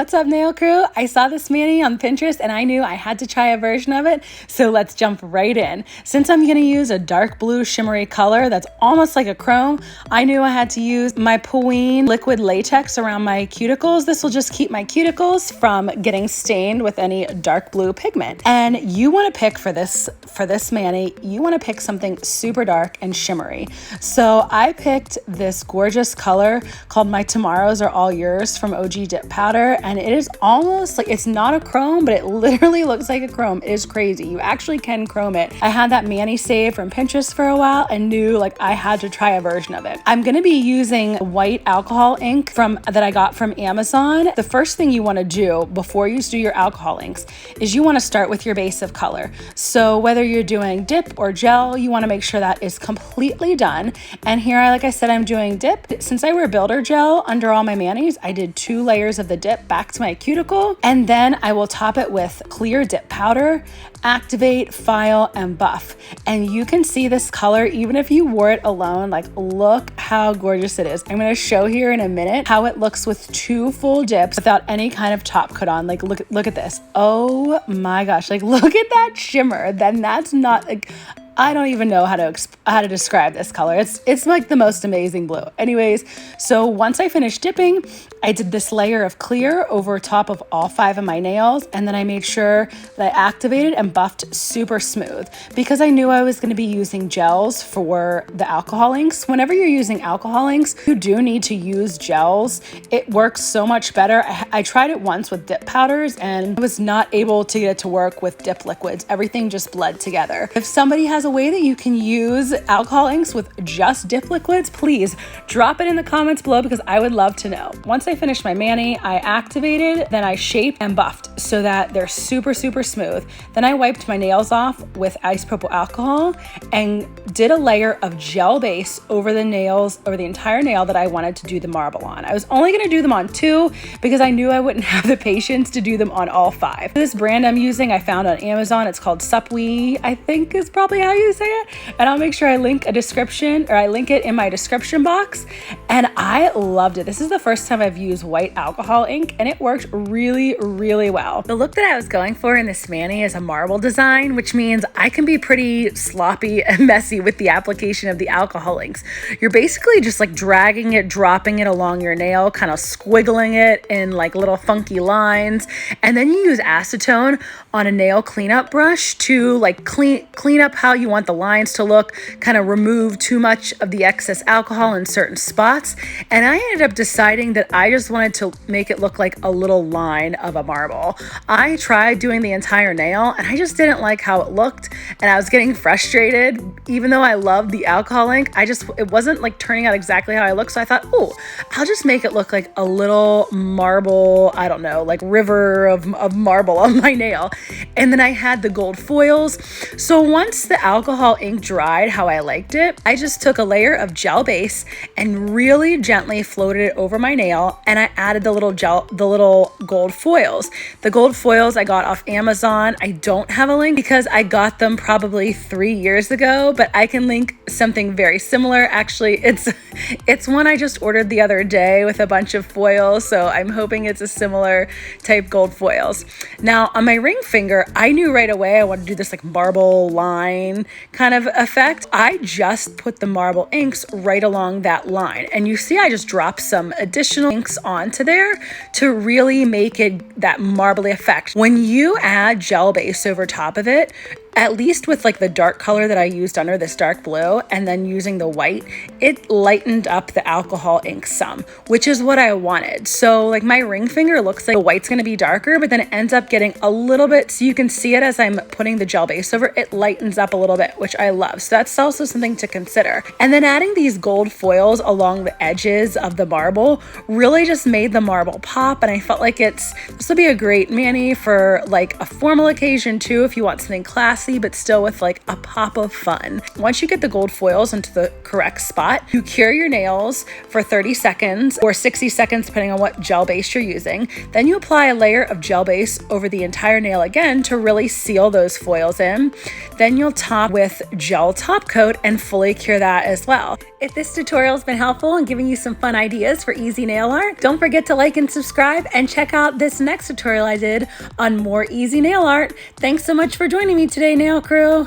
What's up, nail crew? I saw this mani on Pinterest and I knew I had to try a version of it, so let's jump right in. Since I'm gonna use a dark blue shimmery color that's almost like a chrome, I knew I had to use my Pween liquid latex around my cuticles. This will just keep my cuticles from getting stained with any dark blue pigment. And you wanna pick for this mani, you wanna pick something super dark and shimmery. So I picked this gorgeous color called My Tomorrows Are All Yours from OG Dip Powder. And it is almost like, it's not a chrome, but it literally looks like a chrome. It is crazy. You actually can chrome it. I had that mani saved from Pinterest for a while and knew like I had to try a version of it. I'm gonna be using white alcohol ink that I got from Amazon. The first thing you wanna do before you do your alcohol inks is you wanna start with your base of color. So whether you're doing dip or gel, you wanna make sure that is completely done. And here, like I said, I'm doing dip. Since I wear builder gel under all my manis, I did 2 layers of the dip back to my cuticle, and then I will top it with clear dip powder, activate, file, and buff. And you can see this color even if you wore it alone. Like, look how gorgeous it is. I'm going to show here in a minute how it looks with 2 full dips without any kind of top coat on. Like, look at this. Oh my gosh, like look at that shimmer. Then that's not like, I don't even know how to describe this color. It's like the most amazing blue. Anyways, so once I finished dipping, I did this layer of clear over top of all 5 of my nails, and then I made sure that I activated and buffed super smooth because I knew I was going to be using gels for the alcohol inks. Whenever you're using alcohol inks, you do need to use gels. It works so much better. I tried it once with dip powders and I was not able to get it to work with dip liquids. Everything just bled together. If somebody has a way that you can use alcohol inks with just dip liquids, please drop it in the comments below because I would love to know. Once I finished my mani, I activated, then I shaped and buffed so that they're super, super smooth. Then I wiped my nails off with isopropyl alcohol and did a layer of gel base over the nails, over the entire nail that I wanted to do the marble on. I was only gonna do them on 2 because I knew I wouldn't have the patience to do them on all 5. This brand I'm using, I found on Amazon. It's called Supwee, I think is probably how you say it. And I'll make sure I link a description, or I link it in my description box. And I loved it. This is the first time I've used white alcohol ink and it worked really, really well. The look that I was going for in this mani is a marble design, which means I can be pretty sloppy and messy with the application of the alcohol inks. You're basically just like dragging it, dropping it along your nail, kind of squiggling it in like little funky lines. And then you use acetone on a nail cleanup brush to like clean up how you want the lines to look, kind of remove too much of the excess alcohol in certain spots. And I ended up deciding that I just wanted to make it look like a little line of a marble. I tried doing the entire nail and I just didn't like how it looked and I was getting frustrated. Even though I loved the alcohol ink, it wasn't like turning out exactly how I looked. So I thought, oh, I'll just make it look like a little marble, I don't know, like river of marble on my nail. And then I had the gold foils. So once the alcohol ink dried how I liked it, I just took a layer of gel base and really gently floated it over my nail, and I added the little gold foils. The gold foils I got off Amazon. I don't have a link because I got them probably 3 years ago, but I can link something very similar. Actually, it's one I just ordered the other day with a bunch of foils, so I'm hoping it's a similar type gold foils. Now on my ring finger, I knew right away I wanted to do this like marble line kind of effect. I just put the marble inks right along that line, and you see I just dropped some additional inks onto there to really make it that marbly effect. When you add gel base over top of it, at least with like the dark color that I used under this dark blue and then using the white, it lightened up the alcohol ink some, which is what I wanted. So like my ring finger looks like the white's gonna be darker, but then it ends up getting a little bit, so you can see it as I'm putting the gel base over, it lightens up a little bit, which I love. So that's also something to consider. And then adding these gold foils along the edges of the marble really just made the marble pop, and I felt like this will be a great great mani for like a formal occasion too, if you want something classy, but still with like a pop of fun. Once you get the gold foils into the correct spot, you cure your nails for 30 seconds or 60 seconds, depending on what gel base you're using. Then you apply a layer of gel base over the entire nail again to really seal those foils in. Then you'll top with gel top coat and fully cure that as well. If this tutorial has been helpful and giving you some fun ideas for easy nail art, don't forget to like and subscribe and check out this next tutorial I did on more easy nail art. Thanks so much for joining me today, nail crew.